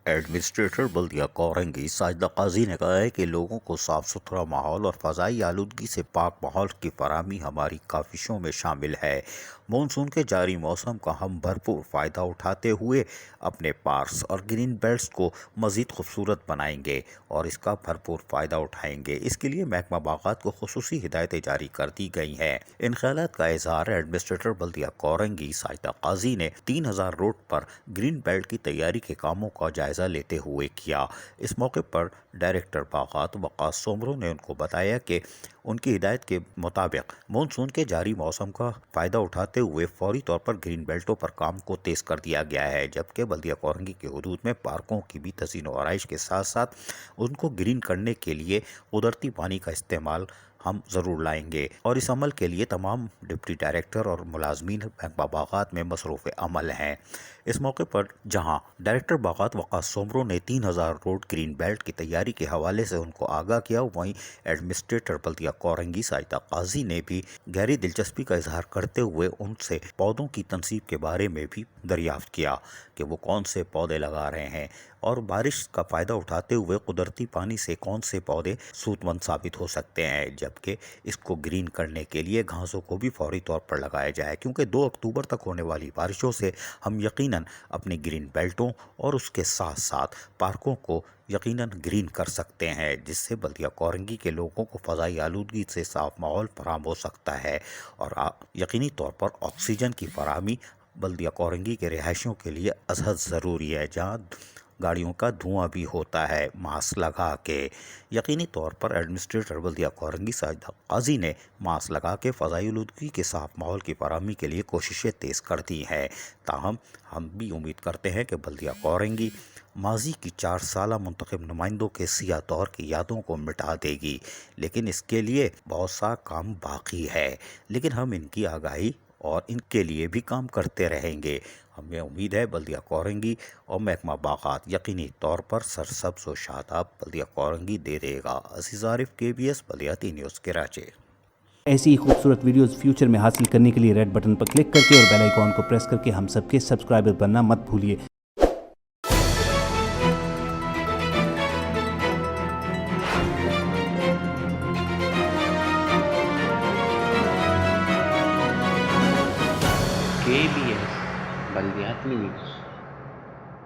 Administrator بلدیہ کورنگی ساجدہ قاضی نے کہا ہے کہ لوگوں کو صاف ستھرا ماحول اور فضائی آلودگی سے پاک ماحول کی فراہمی ہماری کاوشوں میں شامل ہے۔ مونسون کے جاری موسم کا ہم بھرپور فائدہ اٹھاتے ہوئے اپنے پارکس اور گرین بیلٹس کو مزید خوبصورت بنائیں گے اور اس کا بھرپور فائدہ اٹھائیں گے۔ اس کے لیے محکمہ باغات کو خصوصی ہدایتیں جاری کر دی گئی ہیں۔ ان خیالات کا اظہار ایڈمنسٹریٹر بلدیہ کورنگی ساجدہ قاضی نے 3000 روڈ پر گرین بیلٹ کی تیاری کے کاموں کا جائزہ لیتے ہوئے کیا۔ اس موقع پر ڈائریکٹر باغات وقاص سومرو نے ان کو بتایا کہ ان کی ہدایت کے مطابق مونسون کے جاری موسم کا فائدہ اٹھاتے ہوئے فوری طور پر گرین بیلٹوں پر کام کو تیز کر دیا گیا ہے، جبکہ بلدیہ کورنگی کے حدود میں پارکوں کی بھی تزئین و آرائش کے ساتھ ساتھ ان کو گرین کرنے کے لیے قدرتی پانی کا استعمال ہم ضرور لائیں گے، اور اس عمل کے لیے تمام ڈپٹی ڈائریکٹر اور ملازمین محکمہ باغات میں مصروف عمل ہیں۔ اس موقع پر جہاں ڈائریکٹر باغات وقاص سومرو نے 3000 روڈ گرین بیلٹ کی تیاری کے حوالے سے ان کو آگاہ کیا، وہیں ایڈمنسٹریٹر بلدیہ کورنگی ساجدہ قاضی نے بھی گہری دلچسپی کا اظہار کرتے ہوئے ان سے پودوں کی تنصیب کے بارے میں بھی دریافت کیا کہ وہ کون سے پودے لگا رہے ہیں اور بارش کا فائدہ اٹھاتے ہوئے قدرتی پانی سے کون سے پودے سود مند ثابت ہو سکتے ہیں، جبکہ اس کو گرین کرنے کے لیے گھاسوں کو بھی فوری طور پر لگایا جائے، کیونکہ 2 اکتوبر تک ہونے والی بارشوں سے ہم یقیناً اپنی گرین بیلٹوں اور اس کے ساتھ ساتھ پارکوں کو یقیناً گرین کر سکتے ہیں، جس سے بلدیہ کورنگی کے لوگوں کو فضائی آلودگی سے صاف ماحول فراہم ہو سکتا ہے اور یقینی طور پر آکسیجن کی فراہمی بلدیہ کورنگی کے رہائشیوں کے لیے ازحد ضروری ہے، جہاں گاڑیوں کا دھواں بھی ہوتا ہے۔ ماسک لگا کے یقینی طور پر ایڈمنسٹریٹر بلدیہ کورنگی ساجدہ قاضی نے ماسک لگا کے فضائی آلودگی کے صاف ماحول کی فراہمی کے لیے کوششیں تیز کر دی ہیں۔ تاہم ہم بھی امید کرتے ہیں کہ بلدیہ کورنگی ماضی کی 4 سالہ منتخب نمائندوں کے سیاہ دور کی یادوں کو مٹا دے گی، لیکن اس کے لیے بہت سا کام باقی ہے، لیکن ہم ان کی آگاہی اور ان کے لیے بھی کام کرتے رہیں گے۔ ہمیں امید ہے بلدیہ کورنگی اور محکمہ باغات یقینی طور پر سرسبز و شاداب بلدیہ کورنگی دے دے گا۔ عزیز عارف، KBS بلدیاتی نیوز، کراچی۔ ایسی ہی خوبصورت ویڈیوز فیوچر میں حاصل کرنے کے لیے ریڈ بٹن پر کلک کر کے اور بیل آئیکن کو پریس کر کے ہم سب کے سبسکرائبر بننا مت بھولیے۔ KBS بلدیاتی نیوز